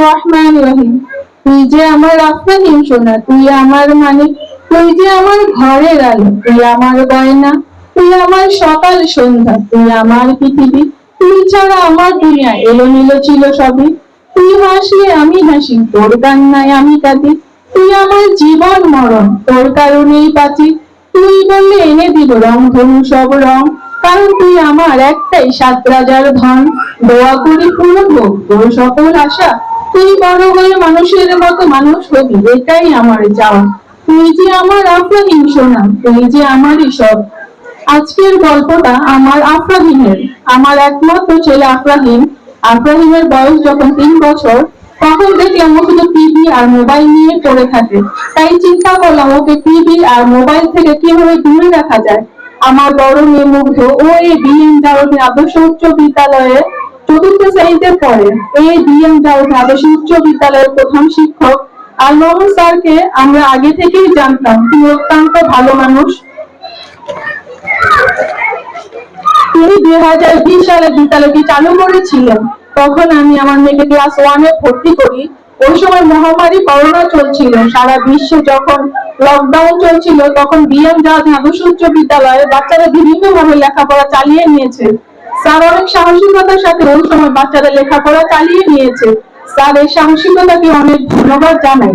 রহমান রহিম। তুই যে আমার আফরাহিম সোনা, তুই আমার মানিক, তুই যে আমার ঘরের আলো, তুই আমার গয়না, তুই আমার সকাল সন্ধ্যা, তুই আমার পৃথিবী, তুই ছাড়া আমার দুনিয়া এলোমেলো ছিল সবই। তুই হাসলে আমি হাসি, তোর কান্নায় আমি কাঁদি, তুই আমার জীবন মরণ, তোর কারণেই বাঁচি। তুই বললে এনে দিব রং ধনু সব রং, কারণ তুই আমার একটাই 7 রাজার ধন। দোয়া করি পূরণ হোক তোর সকল আশা, তুই বড় হয়ে মানুষের মতো মানুষ হবি, এটাই আমার চাওয়া। তুই যে আমার আফরাহিম সোনা, তুই যে আমারই সব। আজকের গল্পটা আমার আফরাহিমের। আমার একমাত্র ছেলে আফরাহিম। আফরাহিমের বয়স যখন 3 বছর, তখন দেখলাম ও শুধু টিভি আর মোবাইল নিয়ে পড়ে থাকে। তাই চিন্তা করলাম ওকে টিভি আর মোবাইল থেকে কিভাবে দূরে রাখা যায়। আমার বড় মেয়ে মুগ্ধ, ও এই বিএম জারুল আদর্শ উচ্চ বিদ্যালয়ে 4th শ্রেণীতে পড়ে। এই বিএম জারুল আদর্শ উচ্চ বিদ্যালয়ের প্রধান শিক্ষক আল মামুন স্যারকে আমরা আগে থেকেই জানতাম। তিনি অত্যন্ত ভালো মানুষ। তিনি 2020 সালে বিদ্যালয়টি চালু করেছিলেন। তখন আমি আমার মেয়েকে ক্লাস 1-এ ভর্তি করি। ওই সময় মহামারী করোনা চলছিল, সারা বিশ্বে যখন লকডাউন চলছিল, তখন বিএম জারুল আদর্শ উচ্চ বিদ্যালয়ে বাচ্চারা বিভিন্নভাবে লেখাপড়া চালিয়ে নিয়েছে। স্যার অনেক সাহসিকতার সাথে ওই সময় বাচ্চাদের লেখাপড়া চালিয়ে নিয়েছে। স্যার এই সাহসিকতাকে অনেক ধন্যবাদ জানাই।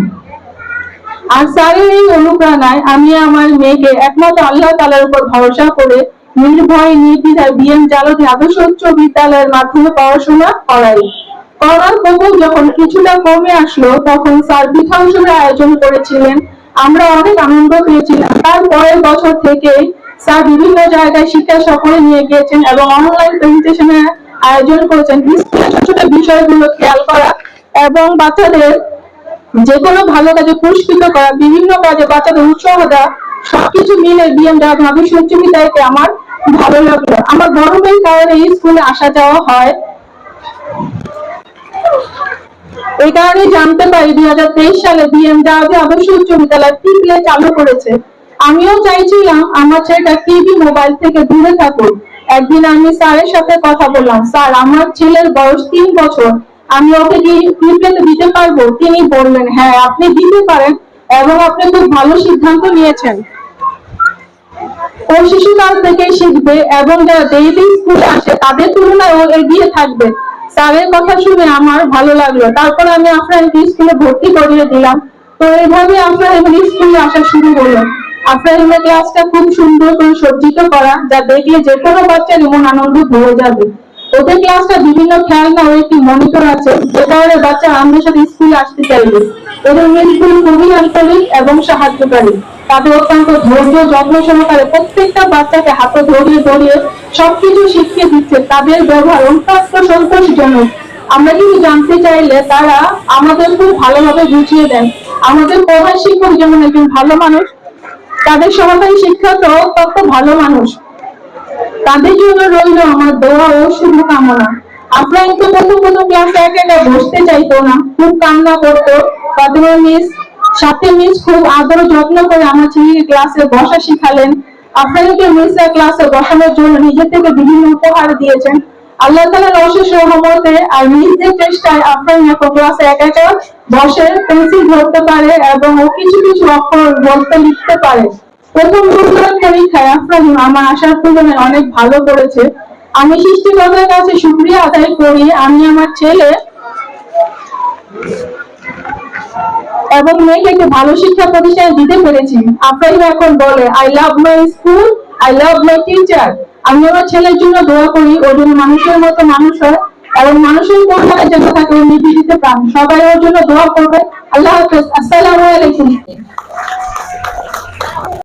আর স্যারের এই অনুপ্রেরণায় আমি আমার মেয়েকে একমাত্র আল্লাহ তাআলার উপর ভরসা করে নির্ভয়ে নির্দ্বিধায় বিএম জারুল আদর্শ উচ্চ বিদ্যালয়ের মাধ্যমে পড়াশোনা করাই। করোনার প্রকোপ যখন কিছুটা কমে আসলো, তখন স্যার পিঠা উৎসবের আয়োজন করেছিলেন। আমরা অনেক আনন্দ পেয়েছিলাম। তার পরের বছর থেকে স্যার বিভিন্ন জায়গায় শিক্ষা সফরে নিয়ে গিয়েছেন এবং অনলাইন প্রেজেন্টেশনের আয়োজন করেছেন। ছোট ছোট বিষয়গুলো খেয়াল করা এবং বাচ্চাদের যে কোনো ভালো কাজে পুরস্কৃত করা, বিভিন্ন কাজে বাচ্চাদের উৎসাহ দেওয়া, সবকিছু মিলে বিএম জারুল আদর্শ উচ্চ বিদ্যালয়কে আমার ভালো লাগলো। আমার বড় মেয়ের কারণে এই স্কুলে আসা যাওয়া হয়। এই কারণে জানতে পারি 2023 সালে বিএম জারুল আদর্শ উচ্চ বিদ্যালয় টিপ্লে চালু করেছে। আমিও চাইছিলাম আমার ছেলেটা টিভি মোবাইল থেকে দূরে থাকুক। একদিন আমি স্যারের সাথে কথা বললাম, স্যার আমার ছেলের বয়স 3 বছর, আমি ওকে কি টিপ্লেতে দিতে পারবো? তিনি বললেন, হ্যাঁ আপনি দিতে পারেন এবং আপনি খুব ভালো সিদ্ধান্ত নিয়েছেন। ও শিশুকাল থেকে শিখবে এবং যারা দেরিতে স্কুলে আসে তাদের তুলনায় ও এগিয়ে থাকবে। স্যারের কথা শুনে আমার ভালো লাগলো। তারপর আমি আফরাহিমকে স্কুলে ভর্তি করিয়ে দিলাম। তো এইভাবে আফরাহিমের স্কুলে আসা শুরু হলো। আফরাহিমের ক্লাসটা খুব সুন্দর করে সজ্জিত করা, যা দেখলে যে কোনো বাচ্চার মন আনন্দ ভরে যাবে। ওদের ক্লাসটা বিভিন্ন খেলনা ও একটি মনিটর আছে, যে কারণে বাচ্চা আমাদের সাথে স্কুলে আসতে চাইবে। ওদের মেয়েগুলো খুবই আন্তরিক এবং সাহায্যকারী। তাদের অত্যন্ত ধৈর্য যত্ন সহকারে প্রত্যেকটা বাচ্চাকে হাতে ধরিয়ে ধরিয়ে সবকিছু শিখিয়ে দিচ্ছে। তাদের ব্যবহার অত্যন্ত সন্তোষজনক। আমরা কিছু জানতে চাইলে তারা আমাদের খুব ভালোভাবে বুঝিয়ে দেন। আমাদের প্রধান শিক্ষক যেমন একজন ভালো মানুষ, তাদের সহকারী শিক্ষকরাও অত্যন্ত ভালো মানুষ। তাদের জন্য রইল আমার দোয়া ও শুভকামনা। আফরাইন তো প্রথম ক্লাসে একা বসতে চাইতো না, খুব কান্না করতো। তাদের মিস খুব আদর যত্ন করে আমার ছেলেকে ক্লাসে বসা শিখালেন। আফরাইনকে মিসরা ক্লাসে বসানোর জন্য নিজে থেকে বিভিন্ন উপহার দিয়েছেন। আল্লাহ তাআলার অশেষ রহমতে আর নিজের চেষ্টায় আফরাইন এখন ক্লাসে একা বসে পেন্সিল ধরতে পারে এবং ও কিছু কিছু অক্ষর বলতে লিখতে পারে। প্রথম পরীক্ষায় আফরাহিম আমার আশার তুলনায় অনেক ভালো করেছে। আমি সৃষ্টিকর্তার কাছে শুকরিয়া আদায় করি আমি আমার ছেলে এবং মেয়েকে একটি ভালো শিক্ষা প্রতিষ্ঠানে দিতে পেরেছি। আফরাহিম এখন বলে, I love my school, I love my teacher. আমি আমার ছেলের জন্য দোয়া করি ও যেন মানুষের মতো মানুষ হয় এবং মানুষের কল্যাণে যেন তাকে নিবেদিত প্রাণ। সবাই ওর জন্য দোয়া করবে। আল্লাহ হাফেজ। আসসালামু আলাইকুম।